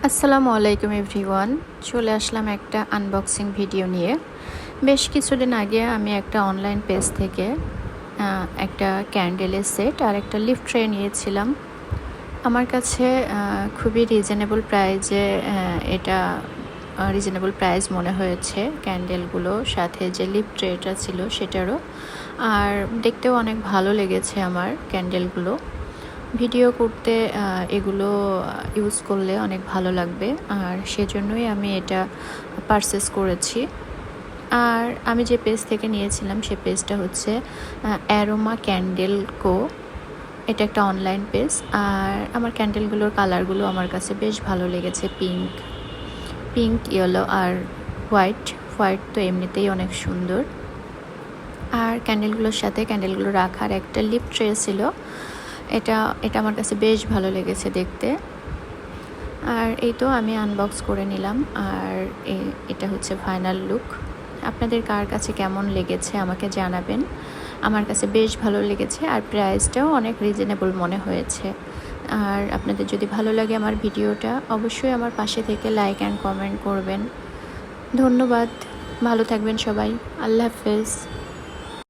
আসসালামু আলাইকুম এভরিওয়ান। চলে আসলাম একটা আনবক্সিং ভিডিও নিয়ে। বেশ কিছুদিন আগে আমি একটা অনলাইন পেজ থেকে একটা ক্যান্ডেলের সেট আর একটা লিফট ট্রে নিয়েছিলাম। আমার কাছে খুবই রিজনেবল প্রাইজে এটা রিজনেবল প্রাইস মনে হয়েছে ক্যান্ডেলগুলো, সাথে যে লিফট ট্রেটা ছিল সেটারও। আর দেখতেও অনেক ভালো লেগেছে আমার ক্যান্ডেলগুলো। ভিডিও করতে এগুলো ইউজ করলে অনেক ভালো লাগবে, আর সেজন্যই আমি এটা পারচেস করেছি। আর আমি যে পেজ থেকে নিয়েছিলাম সে পেজটা হচ্ছে অ্যারোমা ক্যান্ডেল কো। এটা একটা অনলাইন পেজ। আর আমার ক্যান্ডেলগুলোর কালারগুলো আমার কাছে বেশ ভালো লেগেছে, পিঙ্ক, ইয়েলো আর হোয়াইট। হোয়াইট তো এমনিতেই অনেক সুন্দর। আর ক্যান্ডেলগুলোর সাথে ক্যান্ডেলগুলো রাখার একটা লিফট ট্রে ছিল। এটা আমার কাছে বেশ ভালো লেগেছে দেখতে। আর এই তো আমি আনবক্স করে নিলাম, আর এটা হচ্ছে ফাইনাল লুক। আপনাদের কার কাছে কেমন লেগেছে আমাকে জানাবেন। আমার কাছে বেশ ভালো লেগেছে, আর প্রাইসটাও অনেক রিজনেবল মনে হয়েছে। আর আপনাদের যদি ভালো লাগে আমার ভিডিওটা, অবশ্যই আমার পাশে থেকে লাইক অ্যান্ড কমেন্ট করবেন। ধন্যবাদ। ভালো থাকবেন সবাই। আল্লাহ হাফেজ।